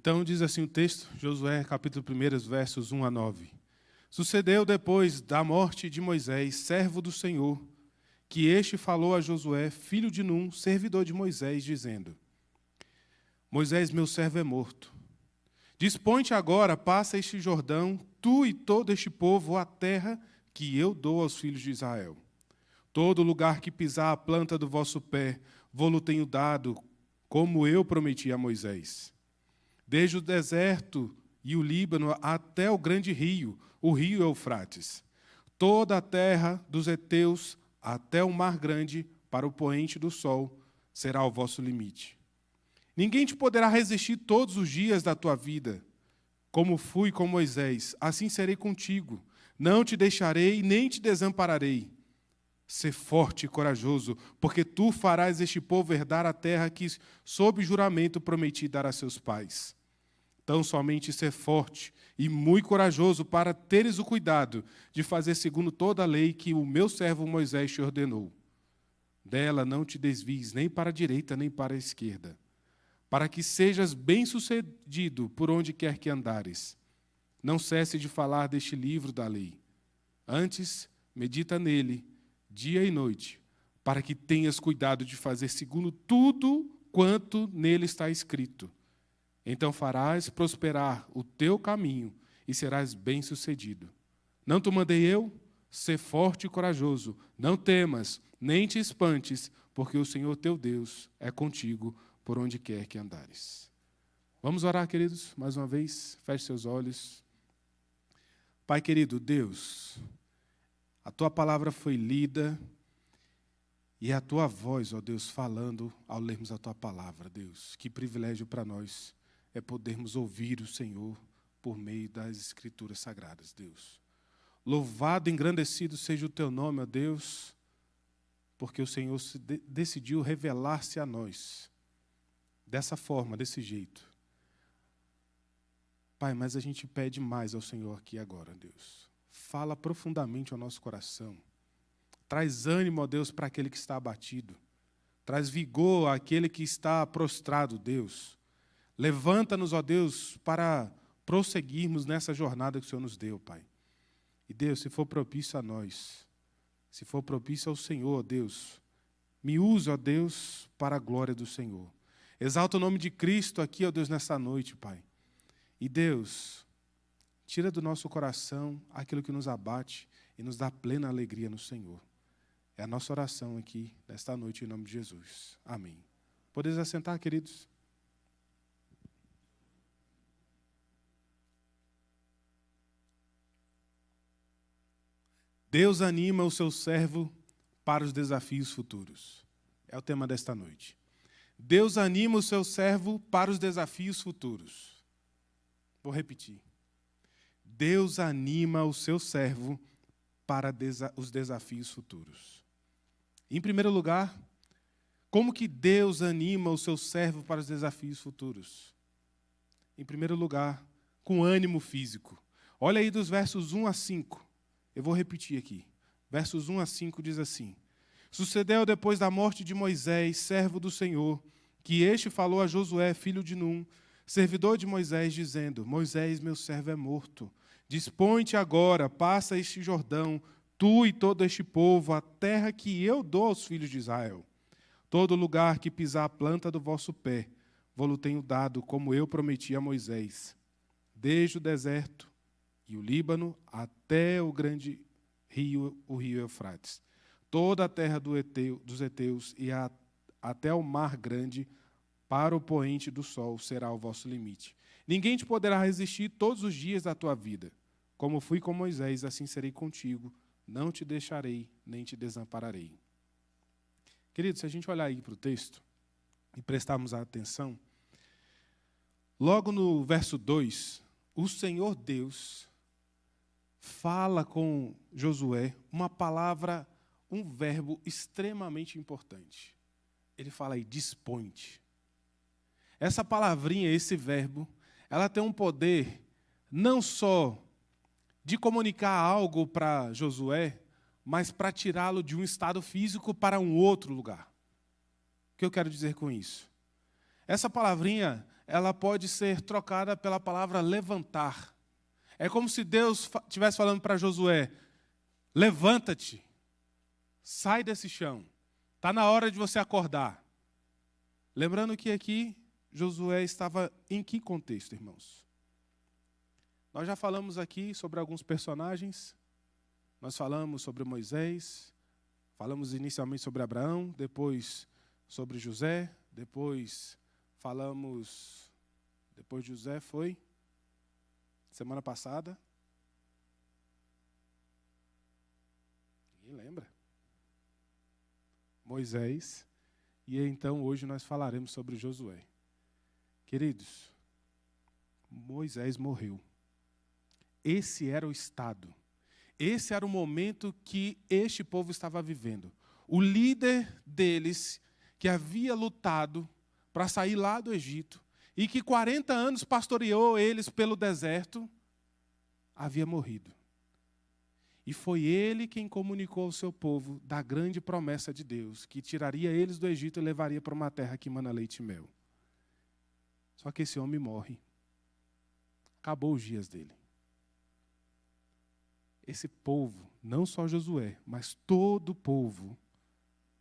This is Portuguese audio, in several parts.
Então diz assim o texto, Josué, capítulo 1, versos 1 a 9. Sucedeu depois da morte de Moisés, servo do Senhor, que este falou a Josué, filho de Num, servidor de Moisés, dizendo: Moisés, meu servo, é morto. Dispõe-te agora, passa este Jordão, tu e todo este povo, à terra que eu dou aos filhos de Israel. Todo lugar que pisar a planta do vosso pé, vou-lo tenho dado, como eu prometi a Moisés. Desde o deserto e o Líbano até o grande rio, o rio Eufrates. Toda a terra dos heteus até o mar grande, para o poente do sol, será o vosso limite. Ninguém te poderá resistir todos os dias da tua vida. Como fui com Moisés, assim serei contigo. Não te deixarei, nem te desampararei. Sê forte e corajoso, porque tu farás este povo herdar a terra que, sob juramento, prometi dar a seus pais. Tão somente ser forte e muito corajoso para teres o cuidado de fazer segundo toda a lei que o meu servo Moisés te ordenou. Dela não te desvies nem para a direita nem para a esquerda, para que sejas bem-sucedido por onde quer que andares. Não cesse de falar deste livro da lei. Antes, medita nele, dia e noite, para que tenhas cuidado de fazer segundo tudo quanto nele está escrito. Então farás prosperar o teu caminho e serás bem-sucedido. Não te mandei eu? Sê forte e corajoso. Não temas, nem te espantes, porque o Senhor teu Deus é contigo por onde quer que andares. Vamos orar, queridos, mais uma vez. Feche seus olhos. Pai querido, Deus, a tua palavra foi lida e é a tua voz, ó Deus, falando ao lermos a tua palavra, Deus. Que privilégio para nós é podermos ouvir o Senhor por meio das Escrituras Sagradas, Deus. Louvado e engrandecido seja o teu nome, ó Deus, porque o Senhor decidiu revelar-se a nós dessa forma, desse jeito. Pai, mas a gente pede mais ao Senhor aqui agora, Deus. Fala profundamente ao nosso coração. Traz ânimo, ó Deus, para aquele que está abatido. Traz vigor àquele que está prostrado, Deus. Levanta-nos, ó Deus, para prosseguirmos nessa jornada que o Senhor nos deu, Pai. E Deus, se for propício a nós, se for propício ao Senhor, ó Deus, me use, ó Deus, para a glória do Senhor. Exalta o nome de Cristo aqui, ó Deus, nessa noite, Pai. E Deus, tira do nosso coração aquilo que nos abate e nos dá plena alegria no Senhor. É a nossa oração aqui, nesta noite, em nome de Jesus. Amém. Podeis assentar, queridos? Deus anima o seu servo para os desafios futuros. É o tema desta noite. Deus anima o seu servo para os desafios futuros. Vou repetir. Deus anima o seu servo para os desafios futuros. Em primeiro lugar, como que Deus anima o seu servo para os desafios futuros? Em primeiro lugar, com ânimo físico. Olha aí dos versos 1 a 5. Eu vou repetir aqui. Versos 1 a 5 diz assim: Sucedeu depois da morte de Moisés, servo do Senhor, que este falou a Josué, filho de Num, servidor de Moisés, dizendo: Moisés, meu servo, é morto. Dispõe-te agora, passa este Jordão, tu e todo este povo, a terra que eu dou aos filhos de Israel. Todo lugar que pisar a planta do vosso pé, vou-lo tenho dado, como eu prometi a Moisés. Desde o deserto e o Líbano até o grande rio, o rio Eufrates. Toda a terra dos heteus e até o mar grande, para o poente do sol, será o vosso limite. Ninguém te poderá resistir todos os dias da tua vida. Como fui com Moisés, assim serei contigo. Não te deixarei, nem te desampararei. Queridos, se a gente olhar aí para o texto e prestarmos atenção, logo no verso 2, o Senhor Deus fala com Josué uma palavra, um verbo extremamente importante. Ele fala aí, dispõe-te. Essa palavrinha, esse verbo, ela tem um poder não só de comunicar algo para Josué, mas para tirá-lo de um estado físico para um outro lugar. O que eu quero dizer com isso? Essa palavrinha, ela pode ser trocada pela palavra levantar. É como se Deus estivesse falando para Josué: levanta-te, sai desse chão, está na hora de você acordar. Lembrando que aqui Josué estava em que contexto, irmãos? Nós já falamos aqui sobre alguns personagens. Nós falamos sobre Moisés, falamos inicialmente sobre Abraão, depois sobre José, depois de José foi semana passada. Ninguém lembra? Moisés. E então hoje nós falaremos sobre Josué. Queridos, Moisés morreu. Esse era o estado. Esse era o momento que este povo estava vivendo. O líder deles, que havia lutado para sair lá do Egito, e que 40 anos pastoreou eles pelo deserto, havia morrido. E foi ele quem comunicou ao seu povo da grande promessa de Deus, que tiraria eles do Egito e levaria para uma terra que mana leite e mel. Só que esse homem morre. Acabou os dias dele. Esse povo, não só Josué, mas todo o povo,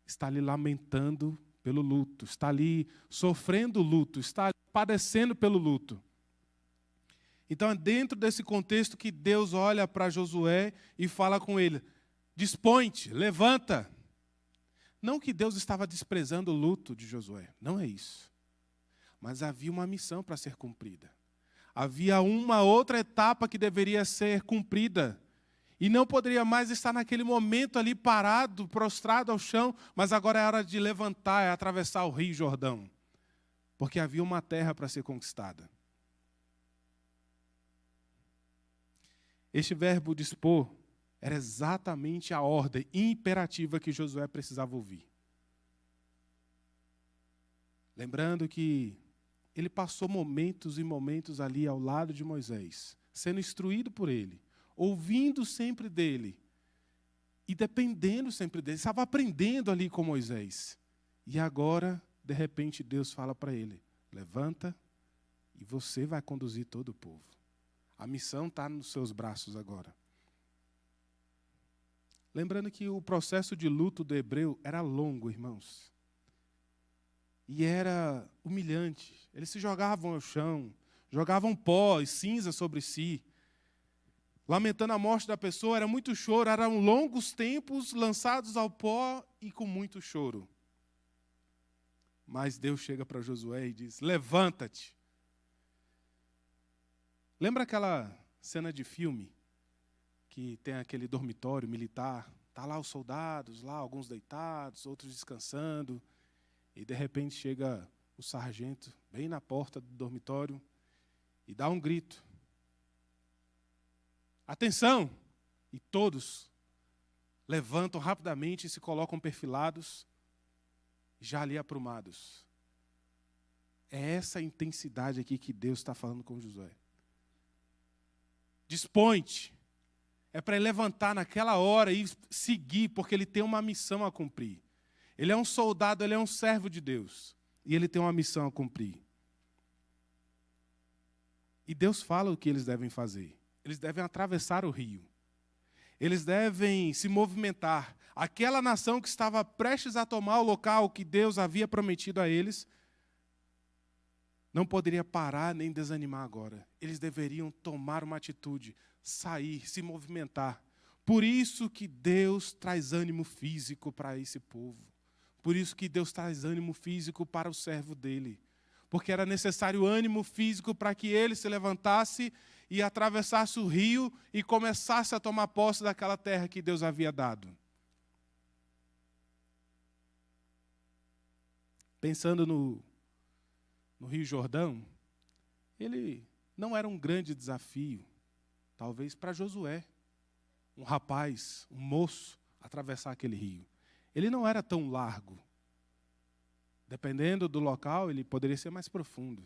está ali lamentando pelo luto, está ali sofrendo luto, está padecendo pelo luto. Então é dentro desse contexto que Deus olha para Josué e fala com ele: dispõe-te, levanta. Não que Deus estava desprezando o luto de Josué, não é isso. Mas havia uma missão para ser cumprida. Havia uma outra etapa que deveria ser cumprida. E não poderia mais estar naquele momento ali parado, prostrado ao chão, mas agora é hora de levantar e atravessar o Rio Jordão. Porque havia uma terra para ser conquistada. Este verbo dispor era exatamente a ordem imperativa que Josué precisava ouvir. Lembrando que ele passou momentos e momentos ali ao lado de Moisés, sendo instruído por ele, ouvindo sempre dele e dependendo sempre dele. Estava aprendendo ali com Moisés. E agora, de repente, Deus fala para ele: levanta e você vai conduzir todo o povo. A missão está nos seus braços agora. Lembrando que o processo de luto do hebreu era longo, irmãos. E era humilhante. Eles se jogavam ao chão, jogavam pó e cinza sobre si, lamentando a morte da pessoa. Era muito choro, eram longos tempos lançados ao pó e com muito choro. Mas Deus chega para Josué e diz: levanta-te. Lembra aquela cena de filme que tem aquele dormitório militar? Tá lá os soldados, lá alguns deitados, outros descansando, e de repente chega o sargento bem na porta do dormitório e dá um grito: atenção! E todos levantam rapidamente e se colocam perfilados, já ali aprumados. É essa intensidade aqui que Deus está falando com Josué. Dispõe-te. É para ele levantar naquela hora e seguir, porque ele tem uma missão a cumprir. Ele é um soldado, ele é um servo de Deus. E ele tem uma missão a cumprir. E Deus fala o que eles devem fazer. Eles devem atravessar o rio. Eles devem se movimentar. Aquela nação que estava prestes a tomar o local que Deus havia prometido a eles, não poderia parar nem desanimar agora. Eles deveriam tomar uma atitude, sair, se movimentar. Por isso que Deus traz ânimo físico para esse povo. Por isso que Deus traz ânimo físico para o servo dele. Porque era necessário ânimo físico para que ele se levantasse e atravessasse o rio e começasse a tomar posse daquela terra que Deus havia dado. Pensando no Rio Jordão, ele não era um grande desafio, talvez para Josué, um rapaz, um moço, atravessar aquele rio. Ele não era tão largo. Dependendo do local, ele poderia ser mais profundo.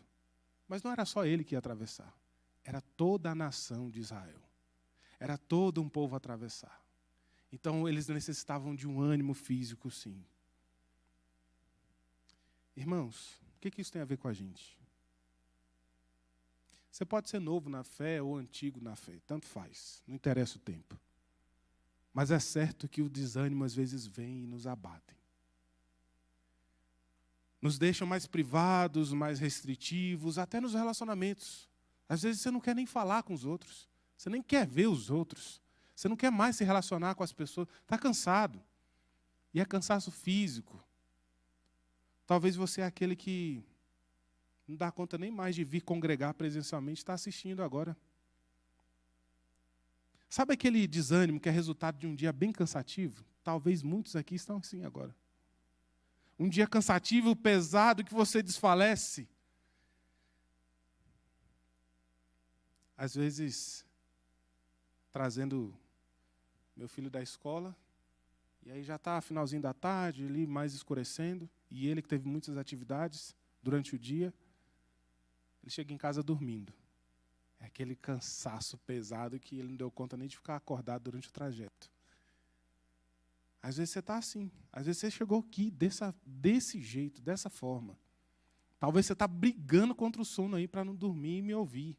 Mas não era só ele que ia atravessar. Era toda a nação de Israel. Era todo um povo a atravessar. Então, eles necessitavam de um ânimo físico, sim. Irmãos, o que isso tem a ver com a gente? Você pode ser novo na fé ou antigo na fé, tanto faz, não interessa o tempo. Mas é certo que o desânimo às vezes vem e nos abatem. Nos deixam mais privados, mais restritivos, até nos relacionamentos. Às vezes você não quer nem falar com os outros, você nem quer ver os outros, você não quer mais se relacionar com as pessoas, está cansado. E é cansaço físico. Talvez você é aquele que não dá conta nem mais de vir congregar presencialmente, está assistindo agora. Sabe aquele desânimo que é resultado de um dia bem cansativo? Talvez muitos aqui estão assim agora. Um dia cansativo, pesado, que você desfalece. Às vezes, trazendo meu filho da escola, e aí já está finalzinho da tarde, ali mais escurecendo, e ele que teve muitas atividades durante o dia, ele chega em casa dormindo. É aquele cansaço pesado que ele não deu conta nem de ficar acordado durante o trajeto. Às vezes você está assim. Às vezes você chegou aqui desse jeito, dessa forma. Talvez você está brigando contra o sono aí para não dormir e me ouvir.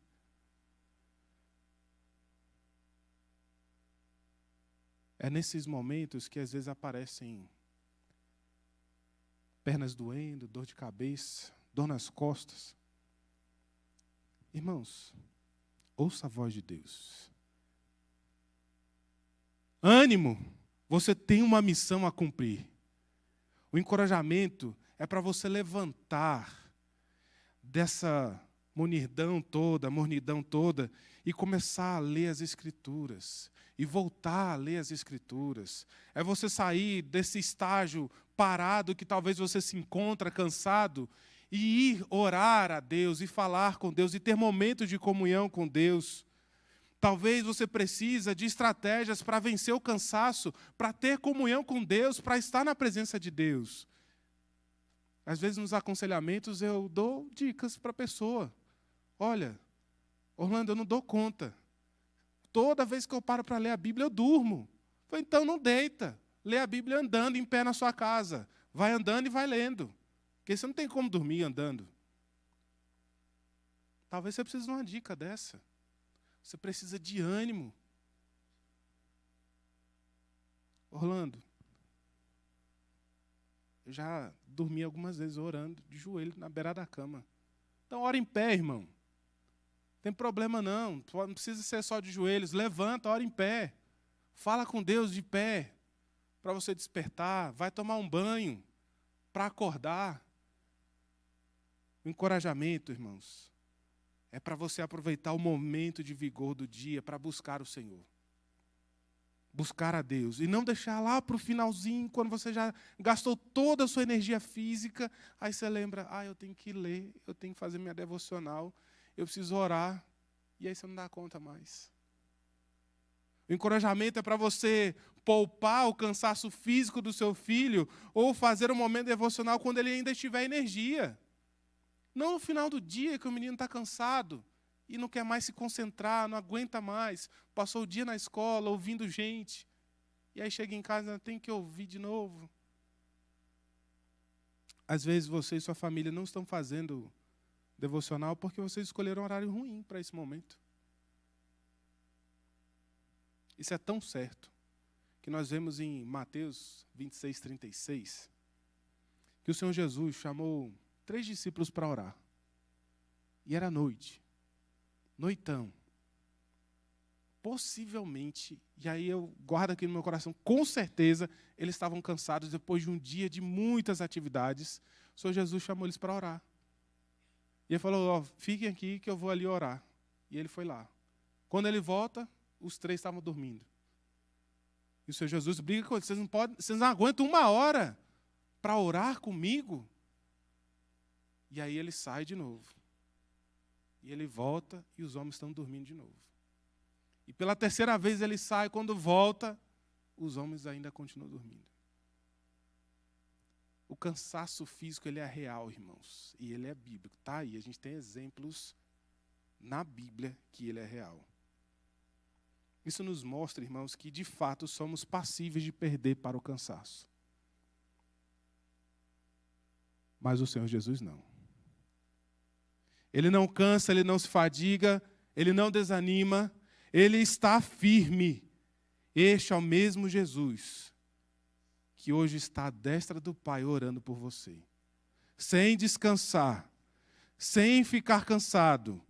É nesses momentos que às vezes aparecem pernas doendo, dor de cabeça, dor nas costas. Irmãos, ouça a voz de Deus. Ânimo, você tem uma missão a cumprir. O encorajamento é para você levantar dessa mornidão toda, e começar a ler as Escrituras, e voltar a ler as Escrituras. É você sair desse estágio parado que talvez você se encontra cansado, e ir orar a Deus, e falar com Deus, e ter momentos de comunhão com Deus. Talvez você precise de estratégias para vencer o cansaço, para ter comunhão com Deus, para estar na presença de Deus. Às vezes nos aconselhamentos eu dou dicas para a pessoa. Olha, Orlando, eu não dou conta. Toda vez que eu paro para ler a Bíblia, eu durmo. Então não deita. Lê a Bíblia andando em pé na sua casa. Vai andando e vai lendo. Porque você não tem como dormir andando. Talvez você precise de uma dica dessa. Você precisa de ânimo. Orlando, eu já dormi algumas vezes orando de joelho na beira da cama. Então ora em pé, irmão. Não tem problema não. Não precisa ser só de joelhos. Levanta, ora em pé. Fala com Deus de pé. Para você despertar. Vai tomar um banho. Para acordar. O encorajamento, irmãos, é para você aproveitar o momento de vigor do dia para buscar o Senhor. Buscar a Deus. E não deixar lá para o finalzinho, quando você já gastou toda a sua energia física, aí você lembra, eu tenho que ler, eu tenho que fazer minha devocional, eu preciso orar, e aí você não dá conta mais. O encorajamento é para você poupar o cansaço físico do seu filho, ou fazer um momento devocional quando ele ainda tiver energia. Não no final do dia, que o menino está cansado e não quer mais se concentrar, não aguenta mais. Passou o dia na escola, ouvindo gente. E aí chega em casa, tem que ouvir de novo. Às vezes você e sua família não estão fazendo devocional porque vocês escolheram um horário ruim para esse momento. Isso é tão certo que nós vemos em Mateus 26, 36, que o Senhor Jesus chamou 3 discípulos para orar. E era noite. Noitão. Possivelmente, e aí eu guardo aqui no meu coração, com certeza, eles estavam cansados depois de um dia de muitas atividades. O Senhor Jesus chamou eles para orar. E ele falou, fiquem aqui que eu vou ali orar. E ele foi lá. Quando ele volta, os 3 estavam dormindo. E o Senhor Jesus briga com eles, vocês não aguentam 1 hora para orar comigo? E aí ele sai de novo. E ele volta e os homens estão dormindo de novo. E pela 3ª vez ele sai, quando volta, os homens ainda continuam dormindo. O cansaço físico, ele é real, irmãos. E ele é bíblico. Está aí, a gente tem exemplos na Bíblia que ele é real. Isso nos mostra, irmãos, que de fato somos passíveis de perder para o cansaço. Mas o Senhor Jesus não. Ele não cansa, ele não se fadiga, ele não desanima, ele está firme. Este é o mesmo Jesus que hoje está à destra do Pai orando por você. Sem descansar, sem ficar cansado.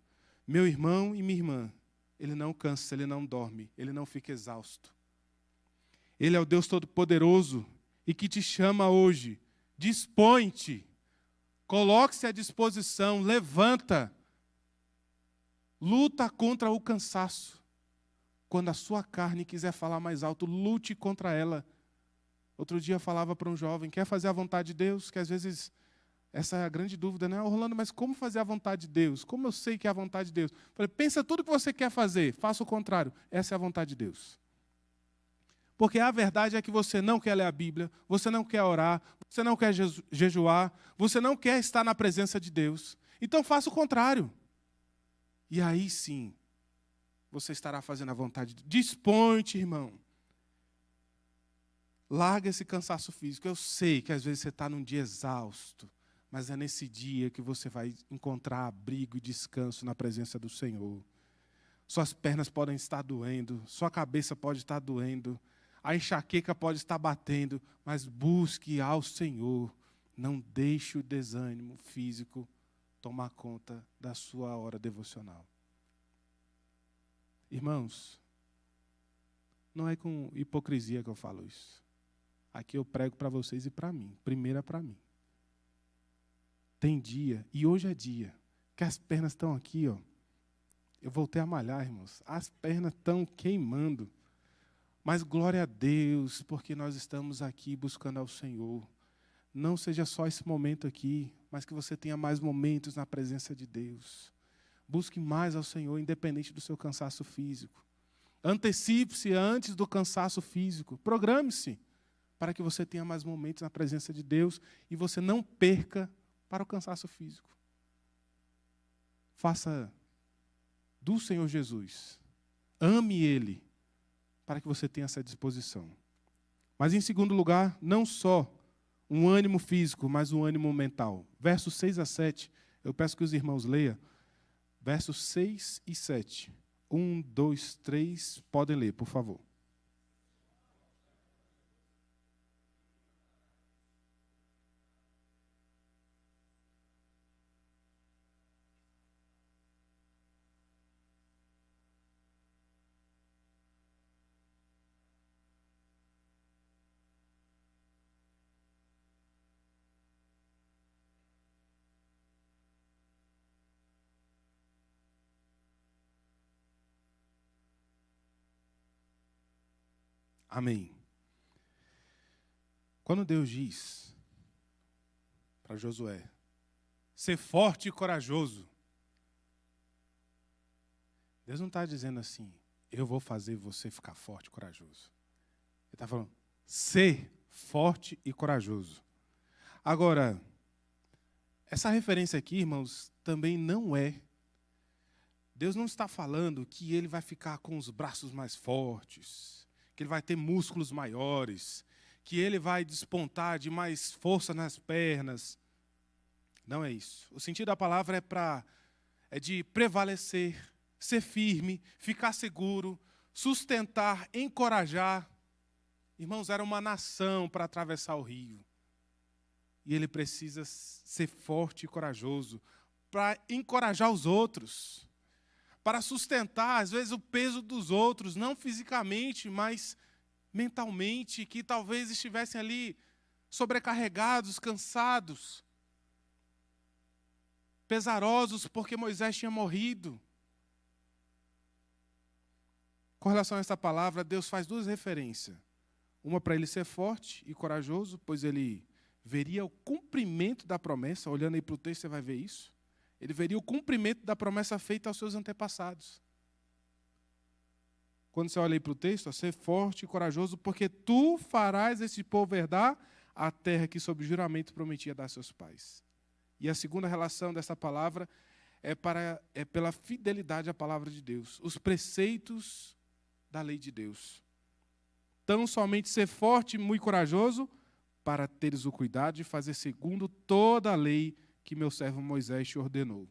Meu irmão e minha irmã, ele não cansa, ele não dorme, ele não fica exausto. Ele é o Deus Todo-Poderoso e que te chama hoje. Dispõe-te, coloque-se à disposição, levanta, luta contra o cansaço. Quando a sua carne quiser falar mais alto, lute contra ela. Outro dia eu falava para um jovem, quer fazer a vontade de Deus? Que às vezes, essa é a grande dúvida, né? Orlando, mas como fazer a vontade de Deus? Como eu sei que é a vontade de Deus? Falei, pensa tudo que você quer fazer, faça o contrário. Essa é a vontade de Deus. Porque a verdade é que você não quer ler a Bíblia, você não quer orar, você não quer jejuar, você não quer estar na presença de Deus. Então faça o contrário. E aí sim, você estará fazendo a vontade de Deus. Dispõe-te, irmão. Larga esse cansaço físico. Eu sei que às vezes você está num dia exausto, mas é nesse dia que você vai encontrar abrigo e descanso na presença do Senhor. Suas pernas podem estar doendo, sua cabeça pode estar doendo, a enxaqueca pode estar batendo, mas busque ao Senhor. Não deixe o desânimo físico tomar conta da sua hora devocional. Irmãos, não é com hipocrisia que eu falo isso. Aqui eu prego para vocês e para mim. Primeiro é para mim. Tem dia, e hoje é dia, que as pernas estão aqui, ó. Eu voltei a malhar, irmãos. As pernas estão queimando. Mas glória a Deus, porque nós estamos aqui buscando ao Senhor. Não seja só esse momento aqui, mas que você tenha mais momentos na presença de Deus. Busque mais ao Senhor, independente do seu cansaço físico. Antecipe-se antes do cansaço físico. Programe-se para que você tenha mais momentos na presença de Deus e você não perca para o cansaço físico. Faça do Senhor Jesus. Ame Ele, para que você tenha essa disposição. Mas, em segundo lugar, não só um ânimo físico, mas um ânimo mental. Versos 6 a 7, eu peço que os irmãos leiam. Versos 6 e 7. 1, 2, 3, podem ler, por favor. Amém. Quando Deus diz para Josué, ser forte e corajoso, Deus não está dizendo assim, eu vou fazer você ficar forte e corajoso. Ele está falando, ser forte e corajoso. Agora, essa referência aqui, irmãos, também não é. Deus não está falando que ele vai ficar com os braços mais fortes, que ele vai ter músculos maiores, que ele vai despontar de mais força nas pernas. Não é isso. O sentido da palavra é de prevalecer, ser firme, ficar seguro, sustentar, encorajar. Irmãos, era uma nação para atravessar o rio. E ele precisa ser forte e corajoso para encorajar os outros, para sustentar, às vezes, o peso dos outros, não fisicamente, mas mentalmente, que talvez estivessem ali sobrecarregados, cansados, pesarosos, porque Moisés tinha morrido. Com relação a essa palavra, Deus faz duas referências. Uma para ele ser forte e corajoso, pois ele veria o cumprimento da promessa. Olhando aí para o texto, você vai ver isso. Ele veria o cumprimento da promessa feita aos seus antepassados. Quando você olha aí para o texto, ser forte e corajoso, porque tu farás esse povo herdar a terra que sob juramento prometia dar a seus pais. E a segunda relação dessa palavra é pela fidelidade à palavra de Deus, os preceitos da lei de Deus. Tão somente ser forte e muito corajoso, para teres o cuidado de fazer segundo toda a lei que meu servo Moisés te ordenou.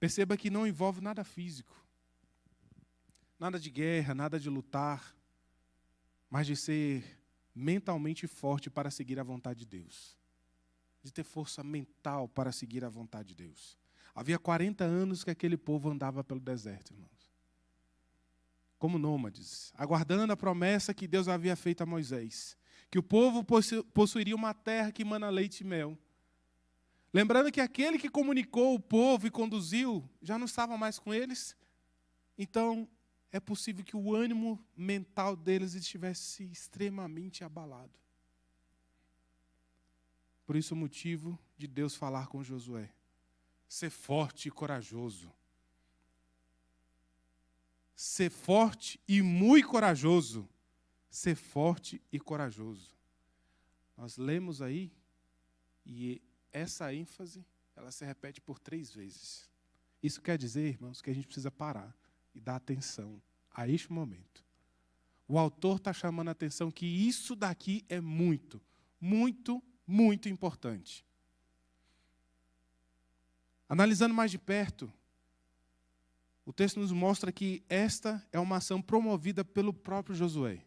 Perceba que não envolve nada físico. Nada de guerra, nada de lutar, mas de ser mentalmente forte para seguir a vontade de Deus. De ter força mental para seguir a vontade de Deus. Havia 40 anos que aquele povo andava pelo deserto, irmãos. Como nômades, aguardando a promessa que Deus havia feito a Moisés. Que o povo possuiria uma terra que mana leite e mel. Lembrando que aquele que comunicou o povo e conduziu, já não estava mais com eles. Então, é possível que o ânimo mental deles estivesse extremamente abalado. Por isso o motivo de Deus falar com Josué. Ser forte e corajoso. Ser forte e muito corajoso. Ser forte e corajoso. Nós lemos aí, e essa ênfase, ela se repete por 3 vezes. Isso quer dizer, irmãos, que a gente precisa parar e dar atenção a este momento. O autor está chamando a atenção que isso daqui é muito, muito, muito importante. Analisando mais de perto, o texto nos mostra que esta é uma ação promovida pelo próprio Josué.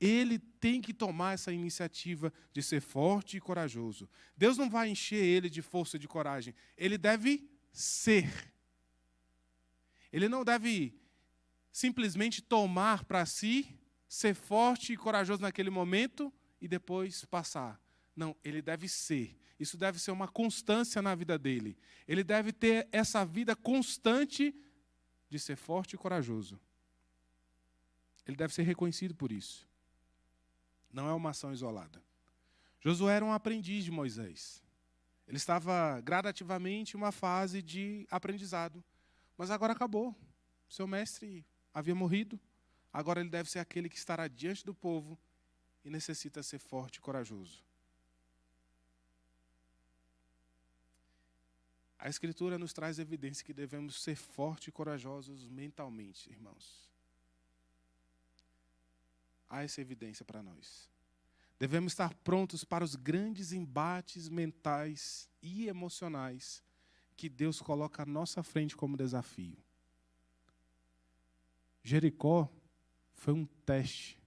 Ele tem que tomar essa iniciativa de ser forte e corajoso. Deus não vai encher ele de força e de coragem. Ele deve ser. Ele não deve simplesmente tomar para si, ser forte e corajoso naquele momento e depois passar. Não, ele deve ser. Isso deve ser uma constância na vida dele. Ele deve ter essa vida constante de ser forte e corajoso. Ele deve ser reconhecido por isso. Não é uma ação isolada. Josué era um aprendiz de Moisés. Ele estava gradativamente em uma fase de aprendizado. Mas agora acabou. Seu mestre havia morrido. Agora ele deve ser aquele que estará diante do povo e necessita ser forte e corajoso. A Escritura nos traz evidência que devemos ser fortes e corajosos mentalmente, irmãos. Há essa evidência para nós. Devemos estar prontos para os grandes embates mentais e emocionais que Deus coloca à nossa frente como desafio. Jericó foi um teste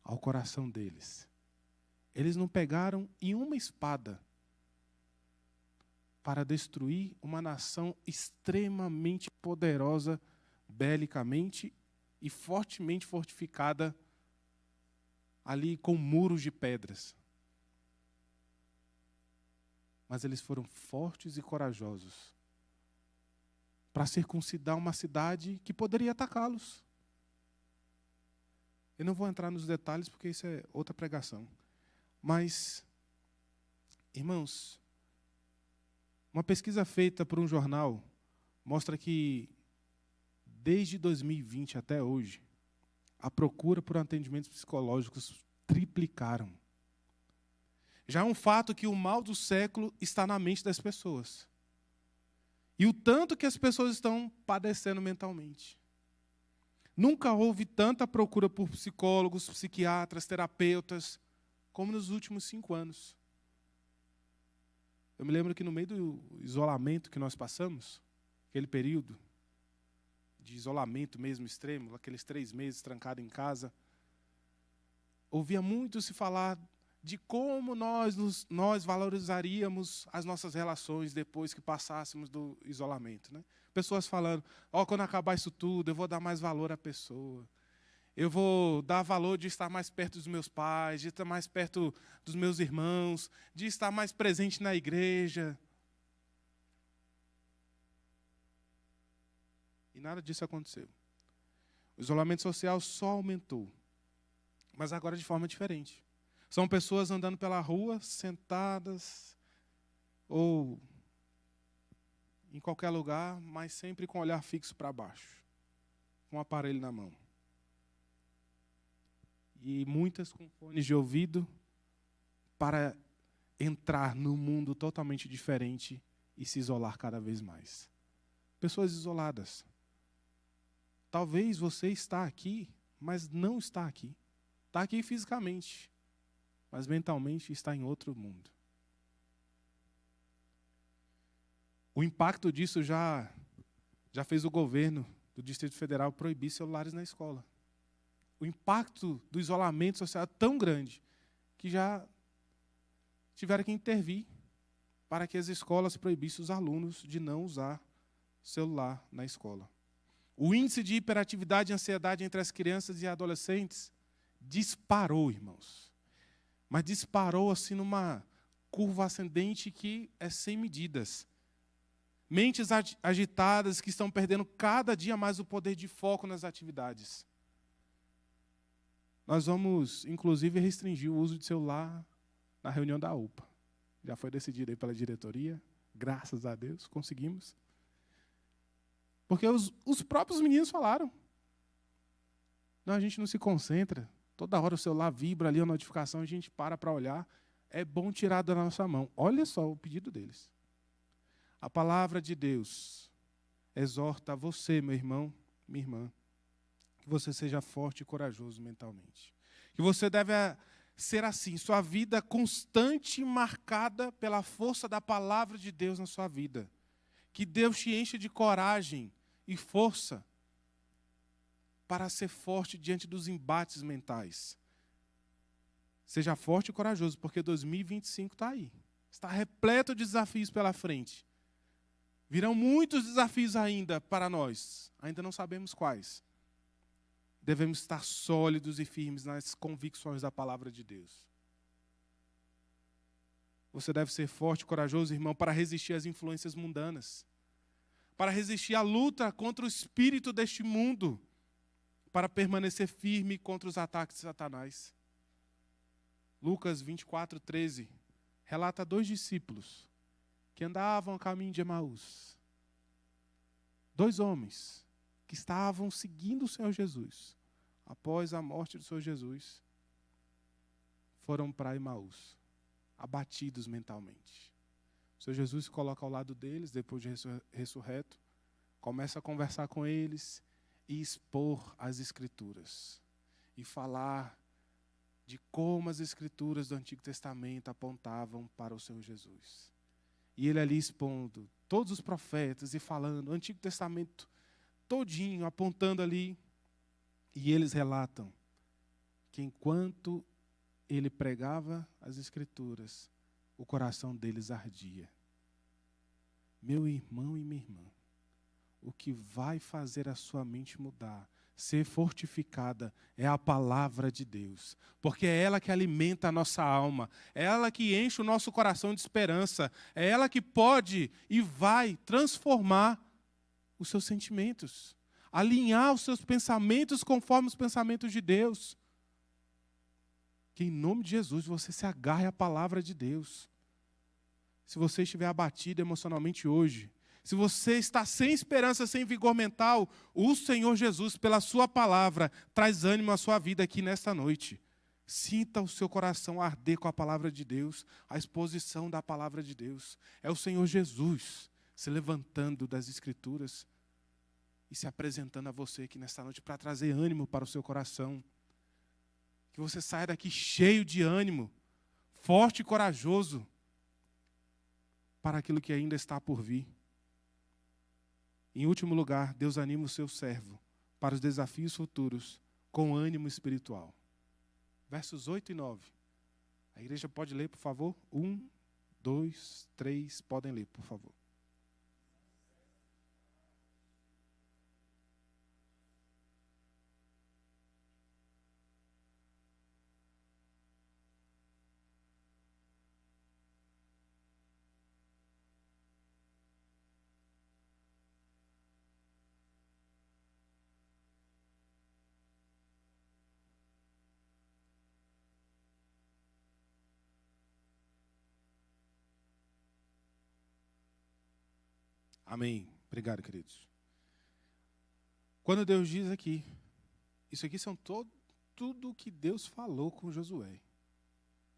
ao coração deles. Eles não pegaram em uma espada para destruir uma nação extremamente poderosa, belicamente e fortemente fortificada, ali com muros de pedras. Mas eles foram fortes e corajosos para circuncidar uma cidade que poderia atacá-los. Eu não vou entrar nos detalhes porque isso é outra pregação. Mas, irmãos, uma pesquisa feita por um jornal mostra que, desde 2020 até hoje, a procura por atendimentos psicológicos triplicaram. Já é um fato que o mal do século está na mente das pessoas. E o tanto que as pessoas estão padecendo mentalmente. Nunca houve tanta procura por psicólogos, psiquiatras, terapeutas, como nos últimos 5 anos. Eu me lembro que no meio do isolamento que nós passamos, aquele período de isolamento mesmo extremo, aqueles 3 meses trancado em casa, ouvia muito se falar de como nós valorizaríamos as nossas relações depois que passássemos do isolamento, né? Pessoas falando, quando acabar isso tudo, eu vou dar mais valor à pessoa. Eu vou dar valor de estar mais perto dos meus pais, de estar mais perto dos meus irmãos, de estar mais presente na igreja. E nada disso aconteceu. O isolamento social só aumentou, mas agora de forma diferente. São pessoas andando pela rua, sentadas, ou em qualquer lugar, mas sempre com o olhar fixo para baixo, com um aparelho na mão. E muitas com fones de ouvido para entrar num mundo totalmente diferente e se isolar cada vez mais. Pessoas isoladas. Talvez você está aqui, mas não está aqui. Está aqui fisicamente, mas mentalmente está em outro mundo. O impacto disso já já fez o governo do Distrito Federal proibir celulares na escola. O impacto do isolamento social é tão grande que já tiveram que intervir para que as escolas proibissem os alunos de não usar celular na escola. O índice de hiperatividade e ansiedade entre as crianças e adolescentes disparou, irmãos. Mas disparou assim numa curva ascendente que é sem medidas. Mentes agitadas que estão perdendo cada dia mais o poder de foco nas atividades. Nós vamos, inclusive, restringir o uso de celular na reunião da UPA. Já foi decidido aí pela diretoria. Graças a Deus, conseguimos. Porque os próprios meninos falaram. Não, a gente não se concentra. Toda hora o celular vibra ali, a notificação, a gente para olhar. É bom tirar da nossa mão. Olha só o pedido deles. A palavra de Deus exorta você, meu irmão, minha irmã, que você seja forte e corajoso mentalmente. Que você deve ser assim, sua vida constante e marcada pela força da palavra de Deus na sua vida. Que Deus te encha de coragem e força para ser forte diante dos embates mentais. Seja forte e corajoso, porque 2025 está aí. Está repleto de desafios pela frente. Virão muitos desafios ainda para nós. Ainda não sabemos quais. Devemos estar sólidos e firmes nas convicções da palavra de Deus. Você deve ser forte e corajoso, irmão, para resistir às influências mundanas. Para resistir à luta contra o espírito deste mundo. Para permanecer firme contra os ataques de Satanás. Lucas 24:13 relata 2 discípulos que andavam a caminho de Emaús. 2 homens que estavam seguindo o Senhor Jesus. Após a morte do Senhor Jesus, foram para Emaús, abatidos mentalmente. O Senhor Jesus se coloca ao lado deles, depois de ressurreto, começa a conversar com eles e expor as Escrituras. E falar de como as Escrituras do Antigo Testamento apontavam para o Senhor Jesus. E ele ali expondo todos os profetas e falando, o Antigo Testamento todinho, apontando ali. E eles relatam que enquanto ele pregava as Escrituras, o coração deles ardia. Meu irmão e minha irmã, o que vai fazer a sua mente mudar, ser fortificada, é a palavra de Deus. Porque é ela que alimenta a nossa alma. É ela que enche o nosso coração de esperança. É ela que pode e vai transformar os seus sentimentos. Alinhar os seus pensamentos conforme os pensamentos de Deus. Que em nome de Jesus você se agarre à palavra de Deus. Se você estiver abatido emocionalmente hoje, se você está sem esperança, sem vigor mental, o Senhor Jesus, pela sua palavra, traz ânimo à sua vida aqui nesta noite. Sinta o seu coração arder com a palavra de Deus, a exposição da palavra de Deus. É o Senhor Jesus se levantando das Escrituras e se apresentando a você aqui nesta noite para trazer ânimo para o seu coração. Que você saia daqui cheio de ânimo, forte e corajoso para aquilo que ainda está por vir. Em último lugar, Deus anima o seu servo para os desafios futuros com ânimo espiritual. Versos 8 e 9. A igreja pode ler, por favor? 1, 2, 3, podem ler, por favor. Amém. Obrigado, queridos. Quando Deus diz aqui, isso aqui são tudo o que Deus falou com Josué.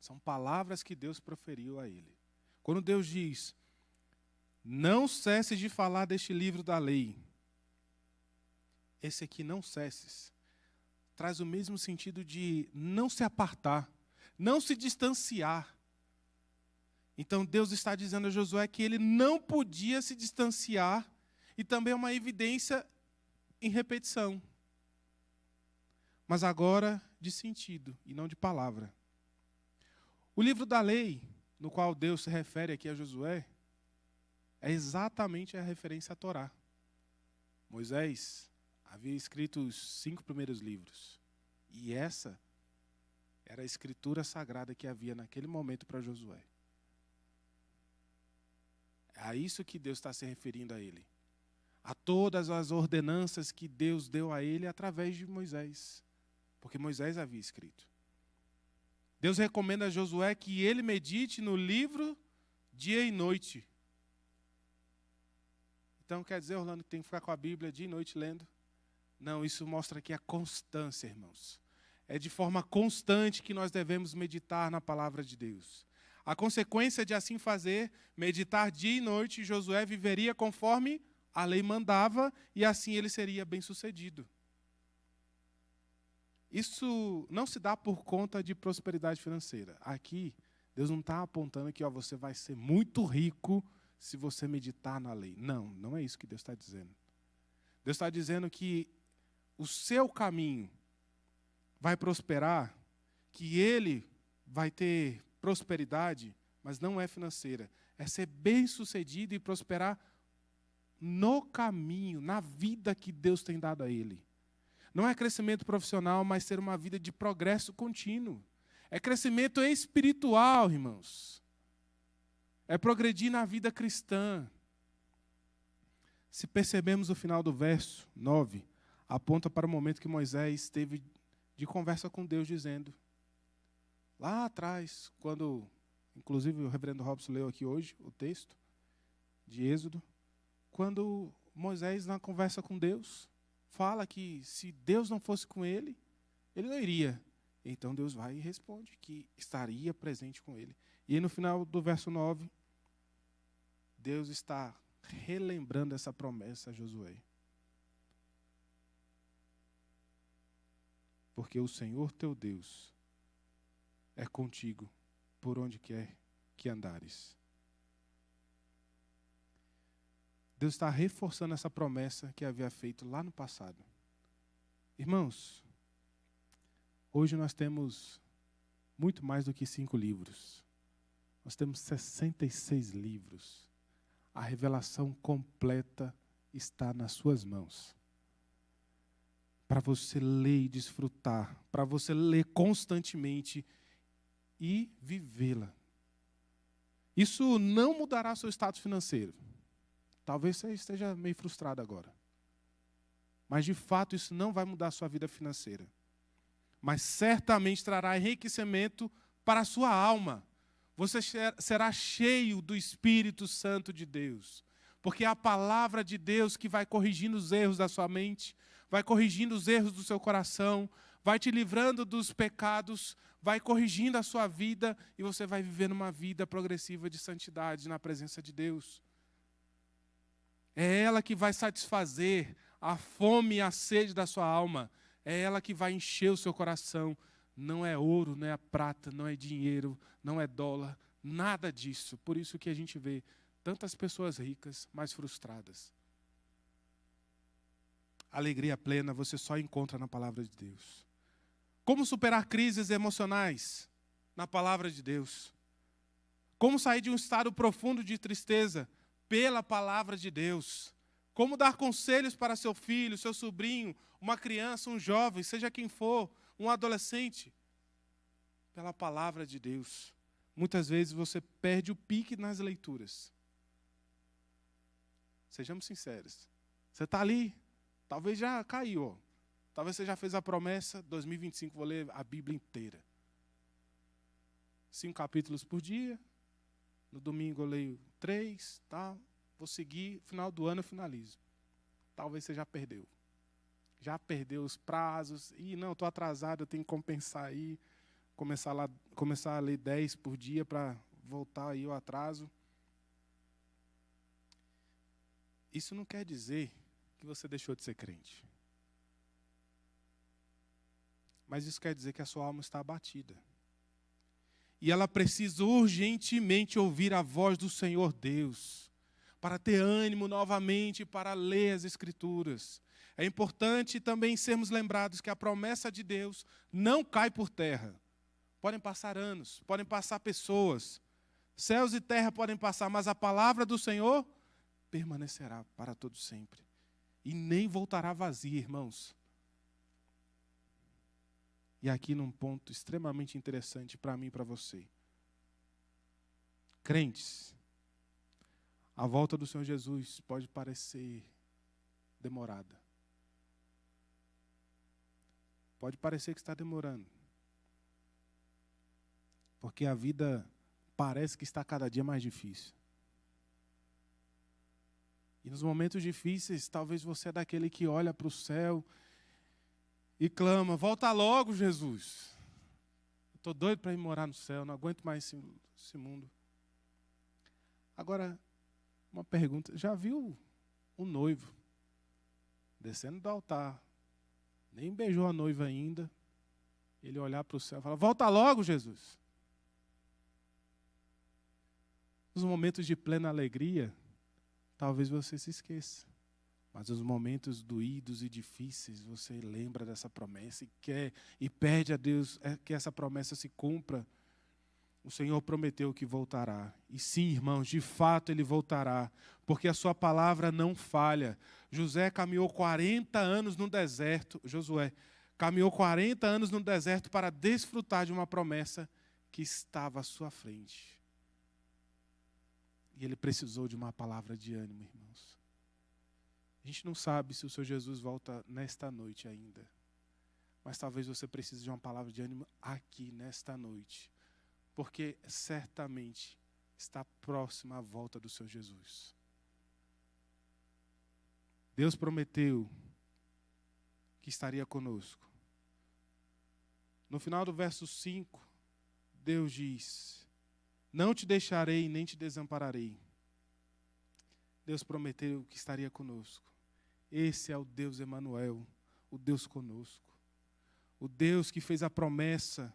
São palavras que Deus proferiu a ele. Quando Deus diz, não cesse de falar deste livro da lei. Esse aqui, não cesses, traz o mesmo sentido de não se apartar, não se distanciar. Então Deus está dizendo a Josué que ele não podia se distanciar e também é uma evidência em repetição. Mas agora de sentido e não de palavra. O livro da lei, no qual Deus se refere aqui a Josué, é exatamente a referência à Torá. Moisés havia escrito os 5 primeiros livros. E essa era a escritura sagrada que havia naquele momento para Josué. É a isso que Deus está se referindo a ele. A todas as ordenanças que Deus deu a ele através de Moisés. Porque Moisés havia escrito. Deus recomenda a Josué que ele medite no livro dia e noite. Então quer dizer, Orlando, que tem que ficar com a Bíblia dia e noite lendo? Não, isso mostra aqui a constância, irmãos. É de forma constante que nós devemos meditar na palavra de Deus. A consequência de assim fazer, meditar dia e noite, Josué viveria conforme a lei mandava e assim ele seria bem-sucedido. Isso não se dá por conta de prosperidade financeira. Aqui, Deus não está apontando que você vai ser muito rico se você meditar na lei. Não, não é isso que Deus está dizendo. Deus está dizendo que o seu caminho vai prosperar, que ele vai ter prosperidade, mas não é financeira. É ser bem-sucedido e prosperar no caminho, na vida que Deus tem dado a ele. Não é crescimento profissional, mas ter uma vida de progresso contínuo. É crescimento espiritual, irmãos. É progredir na vida cristã. Se percebemos o final do verso 9, aponta para o momento que Moisés teve de conversa com Deus, dizendo, lá atrás, quando, inclusive o reverendo Robson leu aqui hoje o texto de Êxodo, quando Moisés, na conversa com Deus, fala que se Deus não fosse com ele, ele não iria. Então Deus vai e responde que estaria presente com ele. E aí no final do verso 9, Deus está relembrando essa promessa a Josué. Porque o Senhor teu Deus é contigo por onde quer que andares. Deus está reforçando essa promessa que havia feito lá no passado. Irmãos, hoje nós temos muito mais do que 5 livros. Nós temos 66 livros. A revelação completa está nas suas mãos. Para você ler e desfrutar, para você ler constantemente e vivê-la. Isso não mudará seu status financeiro. Talvez você esteja meio frustrado agora. Mas, de fato, isso não vai mudar a sua vida financeira. Mas certamente trará enriquecimento para a sua alma. Você será cheio do Espírito Santo de Deus. Porque é a palavra de Deus que vai corrigindo os erros da sua mente, vai corrigindo os erros do seu coração, vai te livrando dos pecados, vai corrigindo a sua vida e você vai vivendo uma vida progressiva de santidade na presença de Deus. É ela que vai satisfazer a fome e a sede da sua alma. É ela que vai encher o seu coração. Não é ouro, não é prata, não é dinheiro, não é dólar, nada disso. Por isso que a gente vê tantas pessoas ricas, mas frustradas. Alegria plena você só encontra na palavra de Deus. Como superar crises emocionais? Na palavra de Deus. Como sair de um estado profundo de tristeza? Pela palavra de Deus. Como dar conselhos para seu filho, seu sobrinho, uma criança, um jovem, seja quem for, um adolescente? Pela palavra de Deus. Muitas vezes você perde o pique nas leituras. Sejamos sinceros. Você está ali, talvez já caiu. Ó. Talvez você já fez a promessa, 2025 vou ler a Bíblia inteira. 5 capítulos por dia. No domingo eu leio 3, tá? Vou seguir, final do ano eu finalizo. Talvez você já perdeu. Já perdeu os prazos. Ih, não, estou atrasado, eu tenho que compensar aí. Começar a ler 10 por dia para voltar aí o atraso. Isso não quer dizer que você deixou de ser crente. Mas isso quer dizer que a sua alma está abatida. E ela precisa urgentemente ouvir a voz do Senhor Deus, para ter ânimo novamente para ler as Escrituras. É importante também sermos lembrados que a promessa de Deus não cai por terra. Podem passar anos, podem passar pessoas, céus e terra podem passar, mas a palavra do Senhor permanecerá para todo sempre. E nem voltará vazia, irmãos. E aqui num ponto extremamente interessante para mim e para você. Crentes, a volta do Senhor Jesus pode parecer demorada. Pode parecer que está demorando. Porque a vida parece que está cada dia mais difícil. E nos momentos difíceis, talvez você é daquele que olha para o céu e clama, volta logo, Jesus. Estou doido para ir morar no céu, não aguento mais esse mundo. Agora, uma pergunta, já viu um noivo descendo do altar, nem beijou a noiva ainda, ele olhar para o céu e falar, volta logo, Jesus. Nos momentos de plena alegria, talvez você se esqueça. Mas nos momentos doídos e difíceis, você lembra dessa promessa e quer e pede a Deus que essa promessa se cumpra. O Senhor prometeu que voltará. E sim, irmãos, de fato Ele voltará, porque a sua palavra não falha. Josué caminhou 40 anos no deserto para desfrutar de uma promessa que estava à sua frente. E ele precisou de uma palavra de ânimo, irmãos. A gente não sabe se o Senhor Jesus volta nesta noite ainda. Mas talvez você precise de uma palavra de ânimo aqui, nesta noite. Porque certamente está próxima a volta do Senhor Jesus. Deus prometeu que estaria conosco. No final do verso 5, Deus diz, não te deixarei nem te desampararei. Deus prometeu que estaria conosco. Esse é o Deus Emanuel, o Deus conosco. O Deus que fez a promessa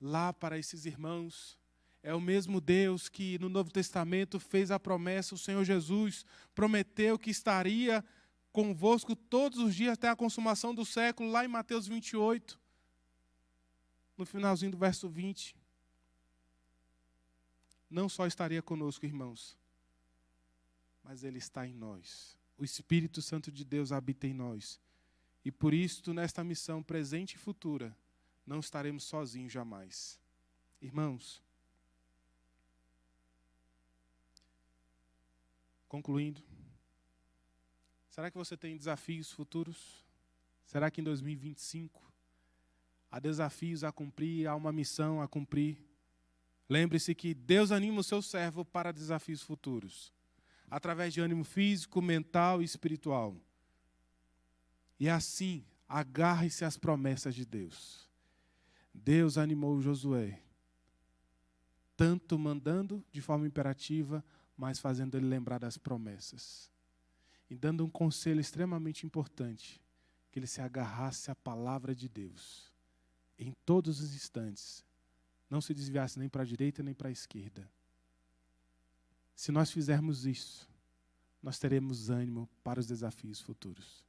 lá para esses irmãos. É o mesmo Deus que no Novo Testamento fez a promessa, o Senhor Jesus prometeu que estaria convosco todos os dias até a consumação do século, lá em Mateus 28, no finalzinho do verso 20. Não só estaria conosco, irmãos, mas Ele está em nós. O Espírito Santo de Deus habita em nós. E por isso, nesta missão presente e futura, não estaremos sozinhos jamais. Irmãos, concluindo, será que você tem desafios futuros? Será que em 2025 há desafios a cumprir, há uma missão a cumprir? Lembre-se que Deus anima o seu servo para desafios futuros, através de ânimo físico, mental e espiritual. E assim, agarre-se às promessas de Deus. Deus animou Josué, tanto mandando de forma imperativa, mas fazendo ele lembrar das promessas. E dando um conselho extremamente importante, que ele se agarrasse à palavra de Deus, em todos os instantes, não se desviasse nem para a direita nem para a esquerda. Se nós fizermos isso, nós teremos ânimo para os desafios futuros.